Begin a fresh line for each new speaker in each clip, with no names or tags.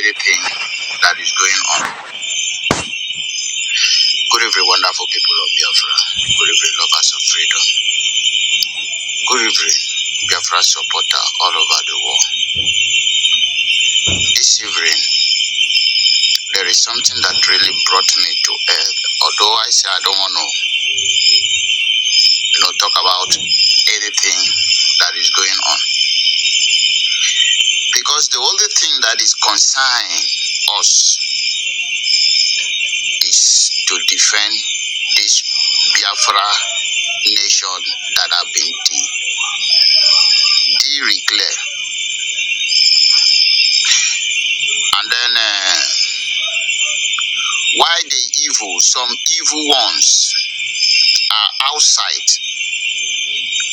anything that is going on. Good evening, wonderful people of Biafra. Good evening, lovers of freedom. Good evening, Biafra supporter all over the world. This evening, there is something that really brought me to earth. Although I say I don't want to, talk about anything that is going on. Because the only thing that is concerning us is to defend this Biafra nation that have been declared. And then why the evil, some evil ones are outside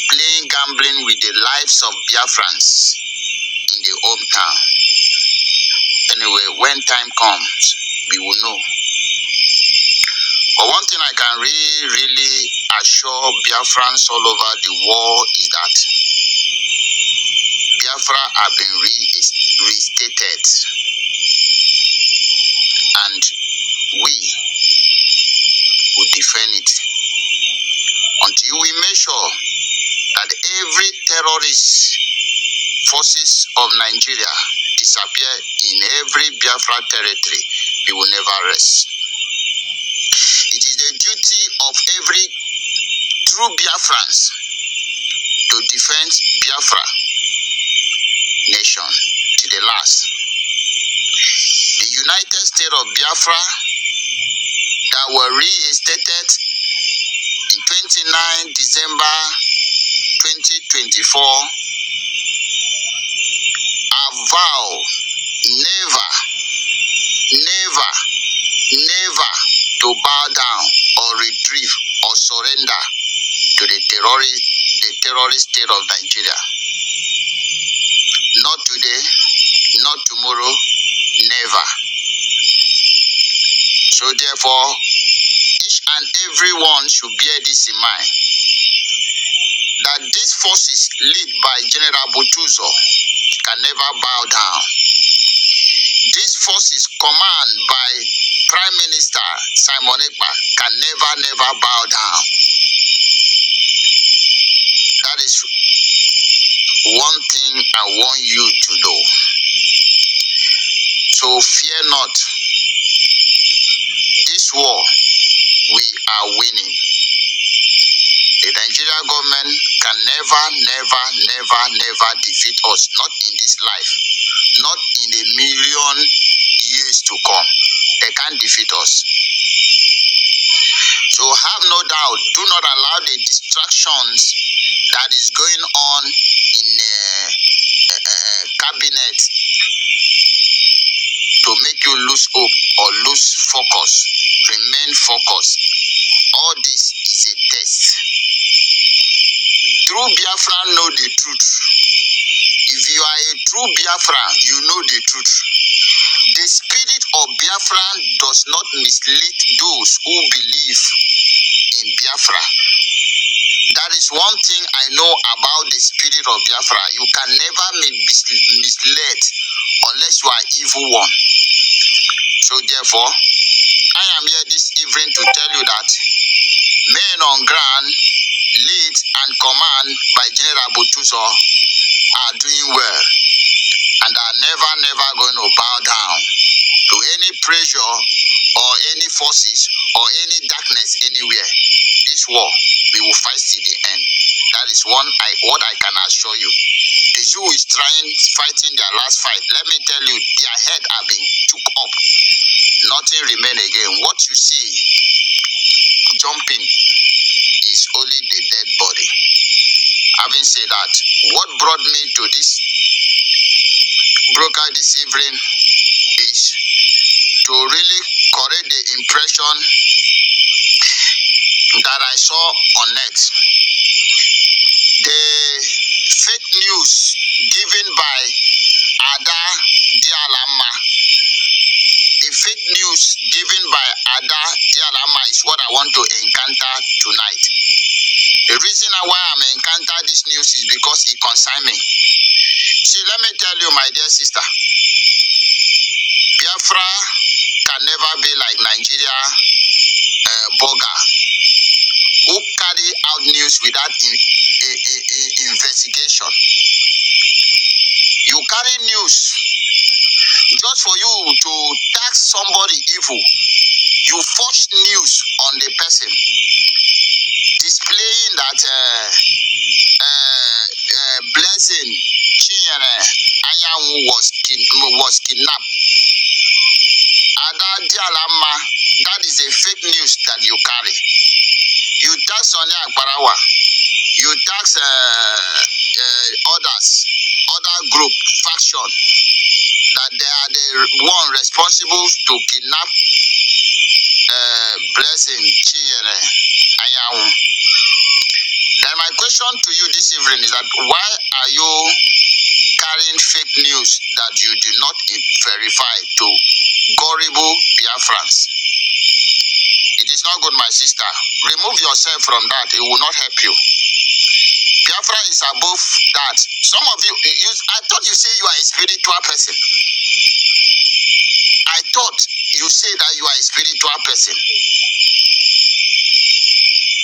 playing gambling with the lives of Biafrans in the hometown. Anyway, when time comes, we will know. But one thing I can really assure Biafrans all over the world is that Biafra have been restated, and we will defend it until we make sure that every terrorist forces of Nigeria disappear in every Biafra territory. We will never rest. It is the duty of every true Biafrans to defend Biafra nation to the last. The United States of Biafra that were reinstated in 29 December 2024 have vowed never to bow down or retrieve or surrender to the terrorist state of Nigeria. Not today, not tomorrow, never. So therefore, each and every one should bear this in mind, that these forces led by General Butuzo can never bow down. These forces commanded by Prime Minister Simon Ekpa can never bow down. That is one thing I want you to know. So fear not. This war, we are winning. The Nigerian government can never defeat us. Not in this life. Not in a million years to come. They can't defeat us. So have no doubt. Do not allow the distractions that is going on in the cabinet to make you lose hope or lose focus. Remain focused. All this is a test. True Biafra know the truth. If you are a true Biafra, you know the truth. The spirit of Biafra does not mislead those who believe in Biafra. That is one thing I know about the spirit of Biafra. You can never be misled unless you are evil one. So therefore, I am here this evening to tell you that men on ground, lead and command by General Butuzo are doing well and are never going to bow down to any pressure or any forces or any darkness anywhere. This war, we will fight till the end. That is what I can assure you. The Jew is fighting their last fight. Let me tell you, their head have been took up. Nothing remain again. What you see jumping is only the dead body. Having said that, what brought me to this broker this evening is to really correct the impression that I saw on net. The fake news given by Ada Dialama. The fake news given by Ada Dialama is what I want to encounter tonight. The reason why I'm encounter this news is because it concerns me. See, let me tell you, my dear sister, Biafra can never be like Nigeria burger, who carry out news without investigation. You carry news just for you to tax somebody evil. You force news on the person, displaying that Blessing Chinyere Anyanwu was kidnapped. That is a fake news that you carry. You tax Sonia Akbarawa, you tax other group, faction, that they are the one responsible to kidnap Blessing Chinyere Anyanwu. Then my question to you this evening is that why are you carrying fake news that you do not verify to gullible Biafrans? It is not good, my sister. Remove yourself from that. It will not help you. Biafra is above that. Some of you, I thought you say you are a spiritual person. I thought you say that you are a spiritual person.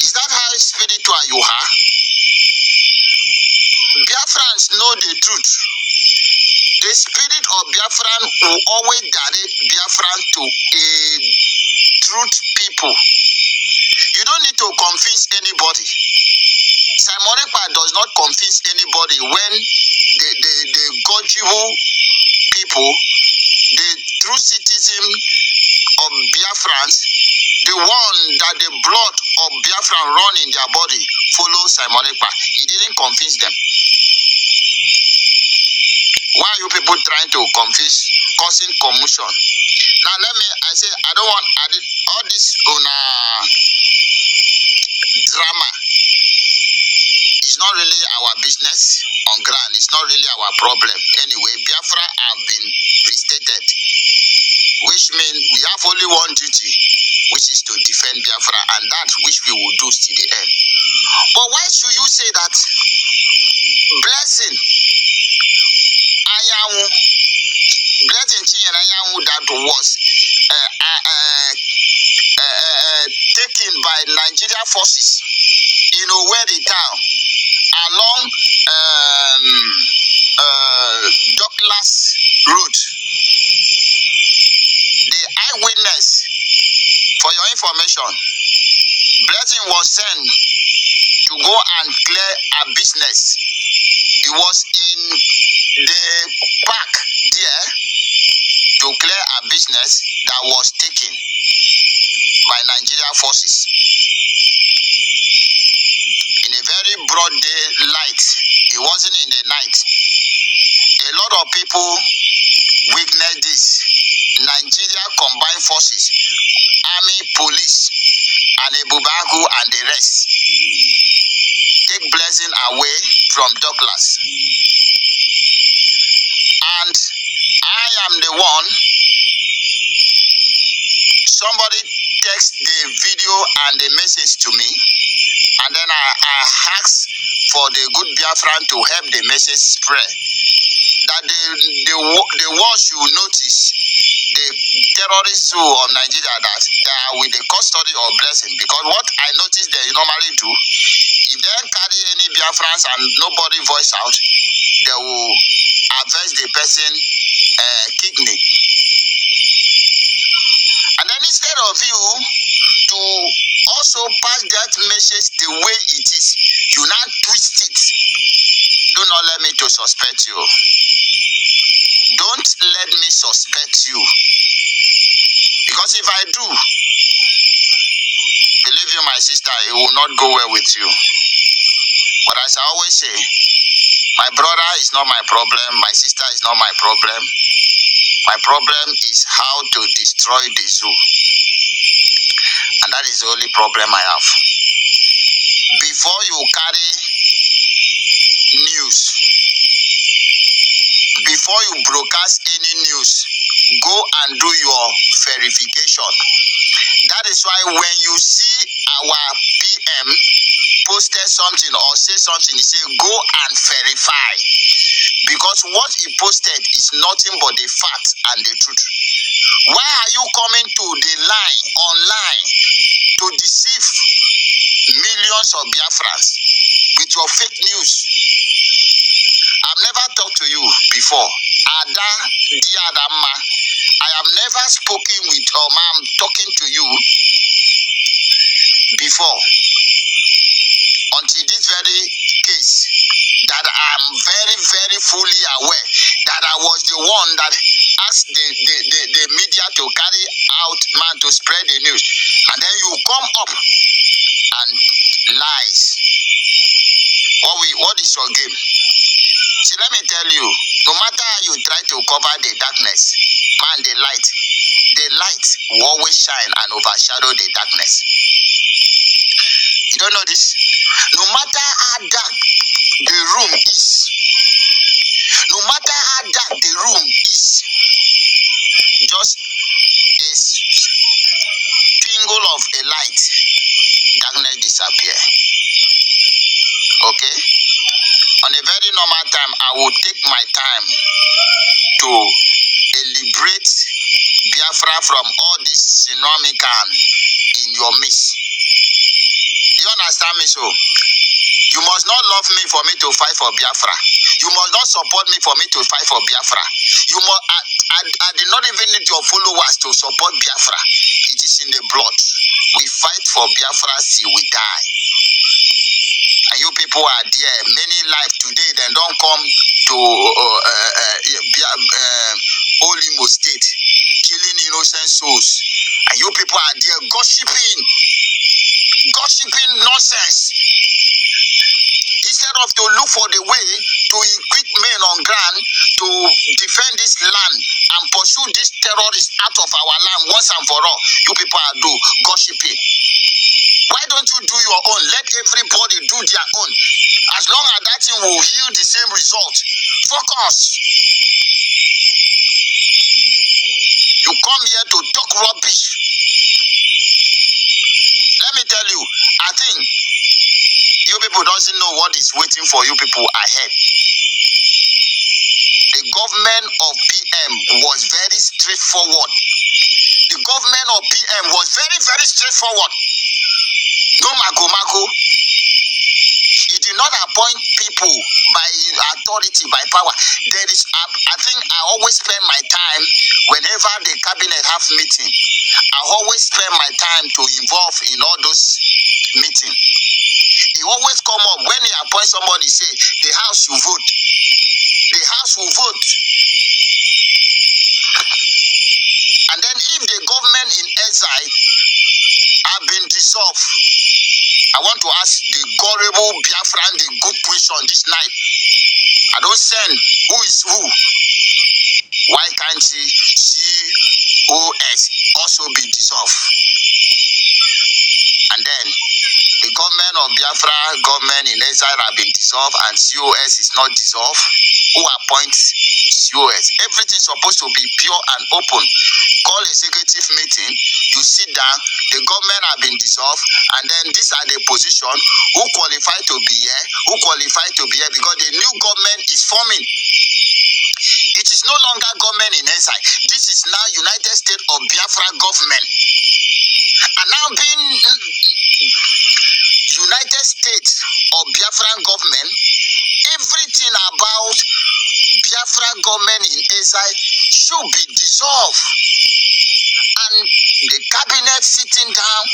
Is that how spiritual you are? Biafrans know the truth. The spirit of Biafran will always direct Biafran to a truth people. You don't need to convince anybody. Simon Ekpa does not convince anybody when the gullible people, the true citizen of Biafrans, the one that the blood of Biafran run in their body, follow Simon Ekpa. He didn't convince them. Why are you people trying to convince, causing commotion? Now I don't want all this drama. It's not really our business on ground. It's not really our problem. Anyway, Biafra have been restated, which means we have only one duty, which is to defend Biafra, and that which we will do till the end. But why should you say that Blessing Chinyere Anyanwu that was taken by Nigeria forces in Owerri town along Douglas Road? The eyewitness, for your information, Blessing was sent to go and clear a business. He was in the park there to clear a business that was taken by Nigeria forces. In a very broad daylight, it wasn't in the night. A lot of people witnessed this. Nigeria combined forces, army, police, and Ebubagu and the rest, take Blessing away from Douglas. And I am the one, somebody text the video and the message to me, and then I asked for the good Biafran to help the message spread. That the world should notice the terrorists of Nigeria that they are with the custody of Blessing. Because what I noticed they normally do, if they carry any Biafrans and nobody voice out, they will harvest the person kidney. And then instead of you to also pass that message the way it is, you now twist it. Do not let me to suspect you. Don't let me suspect you. Because if I do, believe you, my sister, it will not go well with you. But as I always say, my brother is not my problem. My sister is not my problem. My problem is how to destroy the zoo. And that is the only problem I have. Before you carry news, before you broadcast any news, go and do your verification. That is why when you see our PM posted something or say something, he say go and verify. Because what he posted is nothing but the fact and the truth. Why are you coming to the line, online, to deceive millions of Biafrans with your fake news? I've never talked to you before. Ada, dear Adama, I have never spoken with I'm talking to you before until this very case that I'm very, very fully aware that I was the one that asked the media to carry out man to spread the news. And then you come up and lies. What is your game? See, let me tell you, no matter how you try to cover the darkness, man, the light will always shine and overshadow the darkness. You don't know this? No matter how dark the room is, no matter how dark the room is, just a tingle of a light, darkness disappear. Okay? On a very normal time, I will take my time to liberate Biafra from all this tsunami in your midst. Do you understand me? So you must not love me for me to fight for Biafra. You must not support me for me to fight for Biafra. You must. I did not even need your followers to support Biafra. It is in the blood. We fight for Biafra till we die. And you people are there. Many lives today, they don't come to Olimo State, killing innocent souls. And you people are there gossiping nonsense. Instead of to look for the way to equip men on ground to defend this land and pursue these terrorists out of our land once and for all, you people are gossiping. Why don't you do your own? Let everybody do their own. As long as that thing will yield the same result. Focus. You come here to talk rubbish. Let me tell you, I think you people doesn't know what is waiting for you people ahead. The government of PM was very straightforward. The government of PM was very, very straightforward. No mago. He did not appoint people by authority, by power. There is, I think I always spend my time, whenever the cabinet have meeting, I always spend my time to involve in all those meetings. He always come up, when he appoint somebody, say, the house will vote. The house will vote. And then if the government in exile have been dissolved, I want to ask the gullible Biafran the good question this night. I don't send who is who. Why can't COS also be dissolved? And then the government of Biafra, government in exile have been dissolved and COS is not dissolved. Who appoints COS? Everything is supposed to be pure and open. Call executive meeting, you sit down, the government have been dissolved, and then these are the position who qualify to be here, because the new government is forming. It is no longer government in exile. This is now United States of Biafra government. And now being United States of Biafran government, everything about Biafra government in exile should be dissolved. And the cabinet sitting down,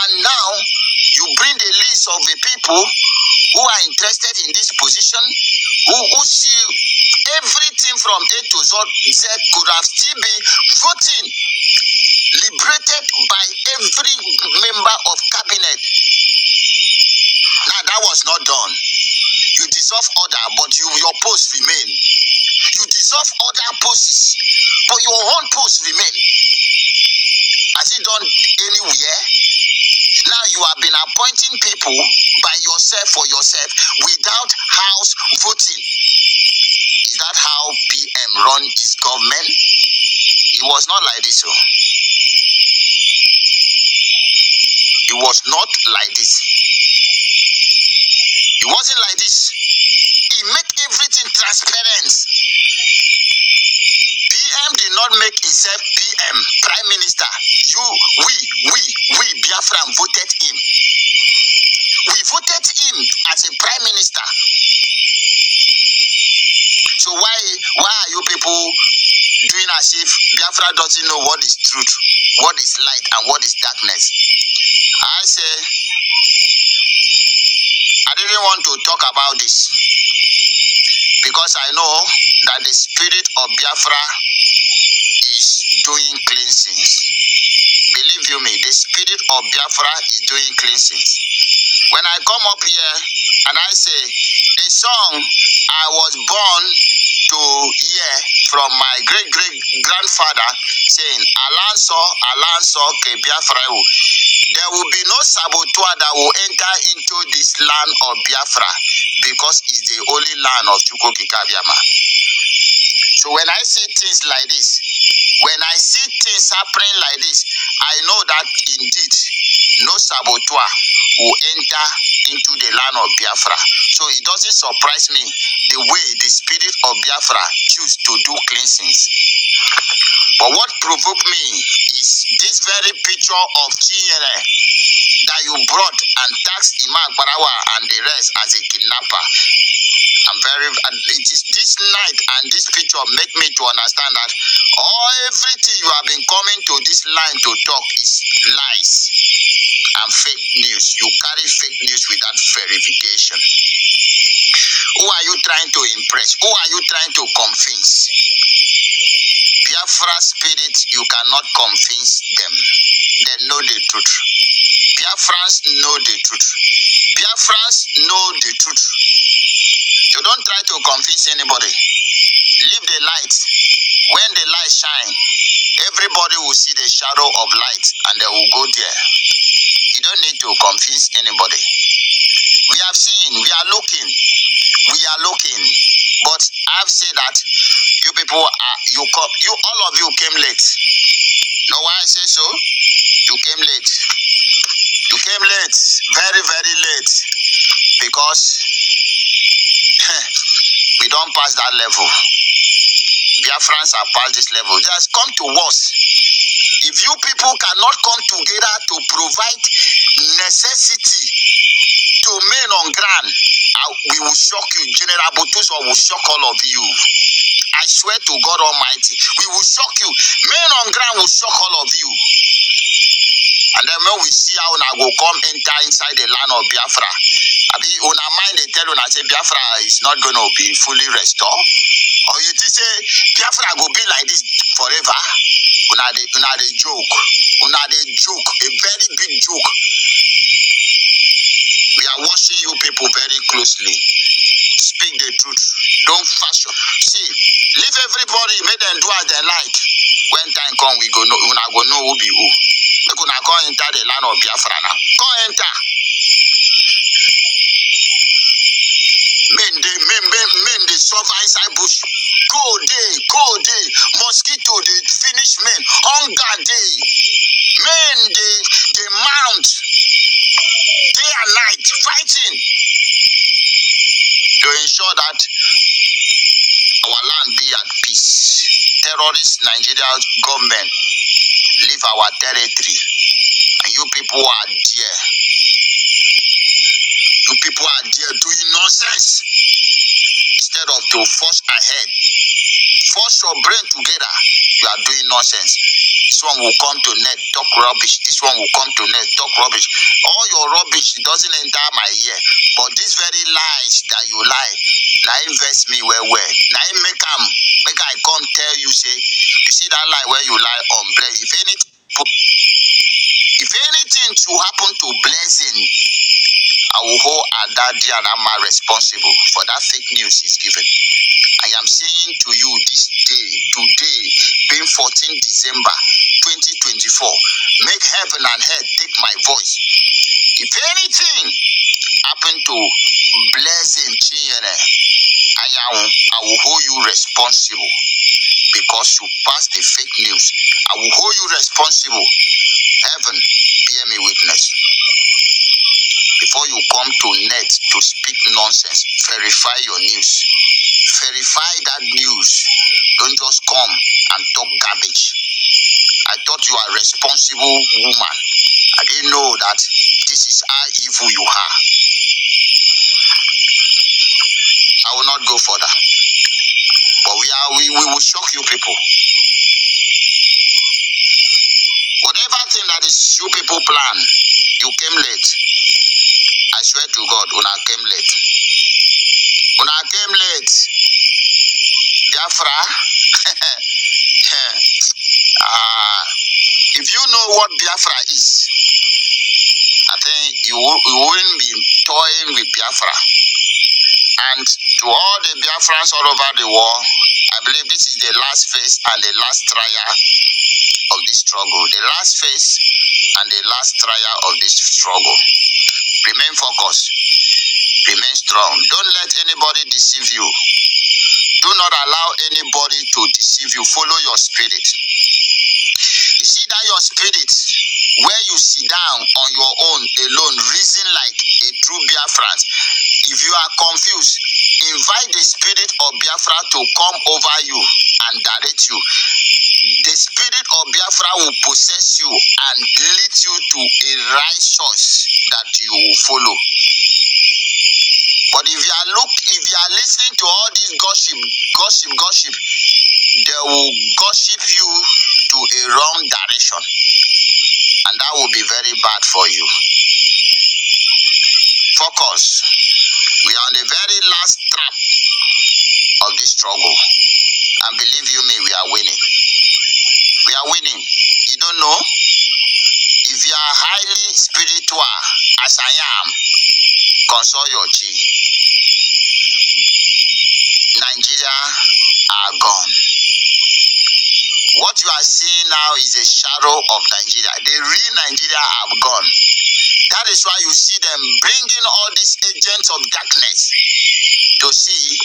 and now you bring the list of the people who are interested in this position, who see everything from A to Z could have still been voting, liberated by every member of cabinet. Now that was not done. You dissolve order, but your post remain. You dissolve other posts, but your own post remain. Has it done anywhere? Now you have been appointing people by yourself for yourself without house voting. Is that how PM run his government? It was not like this. It was not like this. It wasn't like this. He made everything transparent. PM did not make himself. PM, Prime Minister, we Biafran voted him. We voted him as a Prime Minister. So why are you people doing as if Biafra doesn't know what is truth, what is light, and what is darkness? I say, I didn't want to talk about this because I know that the spirit of Biafra is doing cleansings. Believe you me, the spirit of Biafra is doing cleansings. When I come up here and I say, the song I was born to hear from my great-great-grandfather saying, Alanso ke Biafra, there will be no saboteur that will enter into this land of Biafra because it's the only land of Chukwukikabiama. So when I see things like this, when I see things happening like this, I know that indeed no saboteur will enter into the land of Biafra. So it doesn't surprise me the way the spirit of Biafra choose to do cleansings. But what provoked me is this very picture of Chinyere that you brought and taxed Imam Barawa and the rest as a kidnapper. It is this night and this picture make me to understand that everything you have been coming to this line to talk is lies and fake news. You carry fake news without verification. Who are you trying to impress? Who are you trying to convince? Biafra spirit, you cannot convince them. They know the truth. Biafrans know the truth. Biafrans know the truth. You don't try to convince anybody. Leave the light. When the light shine, everybody will see the shadow of light and they will go there. You don't need to convince anybody. We have seen, we are looking. But I've said that you people all of you came late. Know why I say so? You came late. You came late, very, very late, because we don't pass that level. Biafrans are past this level. Just come to us. If you people cannot come together to provide necessity to men on ground, we will shock you. General Botuso will shock all of you. I swear to God Almighty, we will shock you. Men on ground will shock all of you. And then when we see how una go come enter inside the land of Biafra, una mind they tell una say Biafra is not going to be fully restored, or you think say Biafra go be like this forever? Una dey joke. Una dey joke. A very big joke. We are watching you people very closely. Speak the truth. Don't fashion. See, leave everybody, make them do as they like. When time come, we go know. Una go know who be who. Make una come enter the land of Biafra now. Come enter. Men they suffer inside bush. Go day. Mosquito they finish men. Hunger day. Men they mount day and night fighting to ensure that our land be at peace. Terrorist Nigeria government leave our territory, and you people are there. You people are there doing nonsense instead of to force ahead. Force your brain together. You are doing nonsense. This one will come to net, talk rubbish. This one will come to net, talk rubbish. All your rubbish doesn't enter my ear. But these very lies that you lie, now invest me well. Now make I come tell you, say, you see that lie where you lie on blessing. If anything to happen to blessing, I will hold Adadi and Amma responsible for that fake news is given. I am saying to you this day, today, being 14 December 2024, make heaven and earth take my voice. If anything happen to blessing Chinyere, I will hold you responsible because you pass the fake news. I will hold you responsible. Heaven, bear me witness. Before you come to net to speak nonsense, verify your news. Verify that news. Don't just come and talk garbage. I thought you are a responsible woman. I didn't know that this is how evil you are. I will not go further. But we will shock you people. Whatever thing that is you people plan, you came late. I swear to God, Una came late. Una came late. Biafra. If you know what Biafra is, I think you wouldn't be toying with Biafra. And to all the Biafrans all over the world, I believe this is the last phase and the last trial of this struggle. The last phase and the last trial of this struggle. Remain focused. Remain strong. Don't let anybody deceive you. Do not allow anybody to deceive you. Follow your spirit. You see that your spirit, where you sit down on your own, alone, reason like a true Biafran. If you are confused, invite the spirit of Biafra to come over you and direct you. The spirit of Biafra will possess you and lead you to a right choice that you will follow. But if you are listening to all this gossip, they will gossip you to a wrong direction. And that will be very bad for you. Focus. We are on the very last trap of this struggle. And believe you me, we are winning. We are winning. You don't know? If you are highly spiritual, as I am, console your chi. Nigeria are gone. What you are seeing now is a shadow of Nigeria. The real Nigeria have gone. That is why you see them bringing all these agents of darkness to see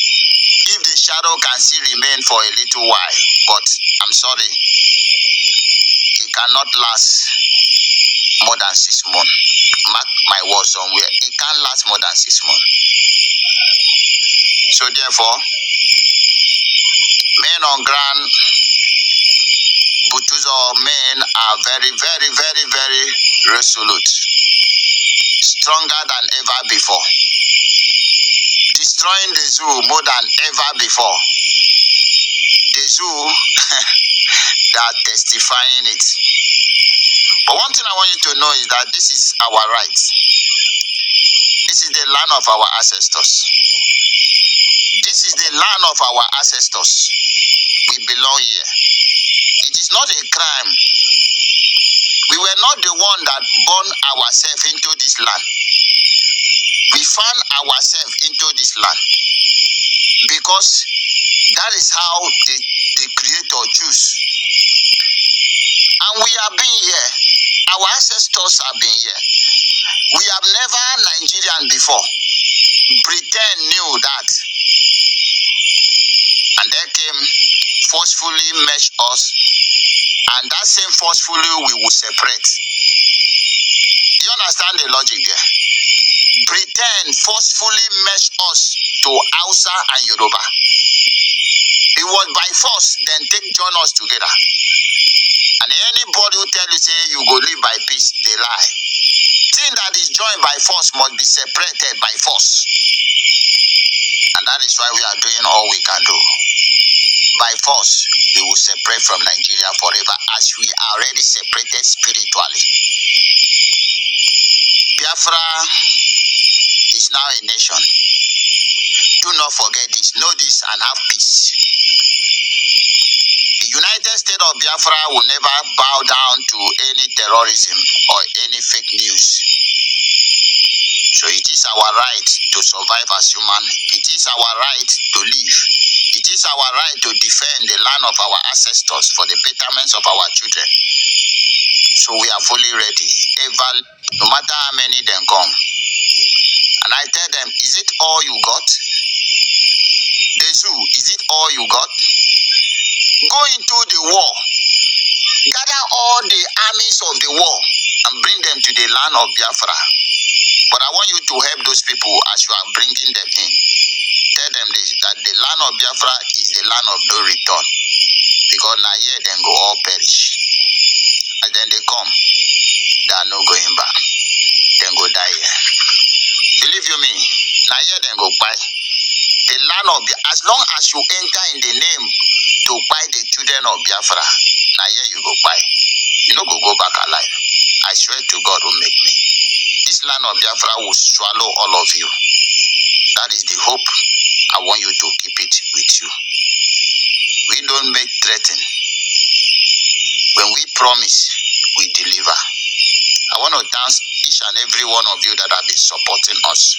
if the shadow can still remain for a little while. But I'm sorry, it cannot last more than 6 months. Mark my words somewhere. It can't last more than 6 months. So therefore, men on ground, Butuzo men are very, very, very, very resolute. Stronger than ever before. Destroying the zoo more than ever before. The zoo, they are testifying it. But one thing I want you to know is that this is our right. This is the land of our ancestors. This is the land of our ancestors. We belong here. It is not a crime. We were not the one that born ourselves into this land. We found ourselves into this land because that is how the Creator choose. And we have been here. Our ancestors have been here. We have never Nigerian before. Britain knew that. And they came forcefully merge us. And that same forcefully we will separate. Do you understand the logic there? Britain forcefully merged us to Hausa and Yoruba. It was by force, then join us together. And anybody who tell you say you go live by peace, they lie. Thing that is joined by force must be separated by force. And that is why we are doing all we can do. By force, we will separate from Nigeria forever as we are already separated spiritually. Biafra is now a nation. Do not forget this. Know this and have peace. The United States of Biafra will never bow down to any terrorism or any fake news. So it is our right to survive as human. It is our right to live. It is our right to defend the land of our ancestors for the betterment of our children. So we are fully ready. No matter how many them come. And I tell them, is it all you got? The zoo, is it all you got? Go into the war. Gather all the armies of the war and bring them to the land of Biafra. But I want you to help those people as you are bringing them in. Tell them this, that the land of Biafra is the land of no return. Because now here then go all perish. come, they are not going back. Then go die here. Believe you me, now here then go buy. The land of as long as you enter in the name to buy the children of Biafra, now here you go buy. You no go back alive. I swear to God who make me. This land of Biafra will swallow all of you. That is the hope. I want you to keep it with you. We don't make threaten. When we promise, we deliver. I want to thank each and every one of you that have been supporting us.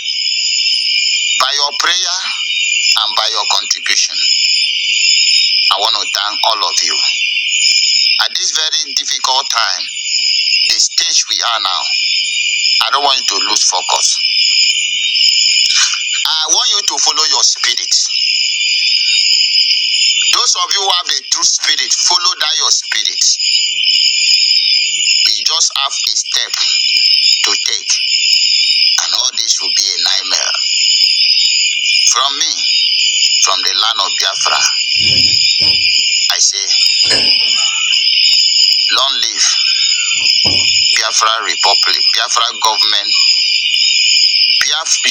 By your prayer and by your contribution, I want to thank all of you. At this very difficult time, the stage we are now, I don't want you to lose focus. I want you to follow your spirit. Those of you who have the true spirit, follow that your spirit. We just have a step to take, and all this will be a nightmare. From me, from the land of Biafra, I say, long live Biafra Republic, Biafra government,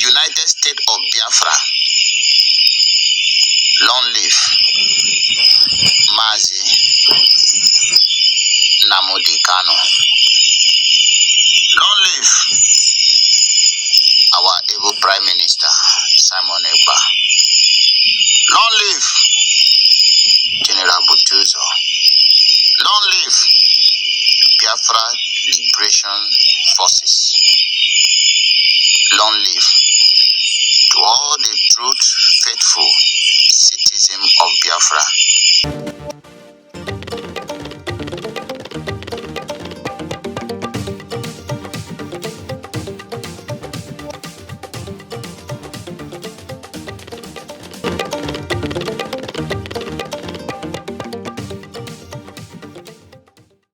United States of Biafra. Long live Mazi Nnamdi Kanu. Long live our able Prime Minister Simon Ekpa. Long live General Butuzo. Long live Biafra Liberation Forces. Long live to all the truth faithful citizens of Biafra.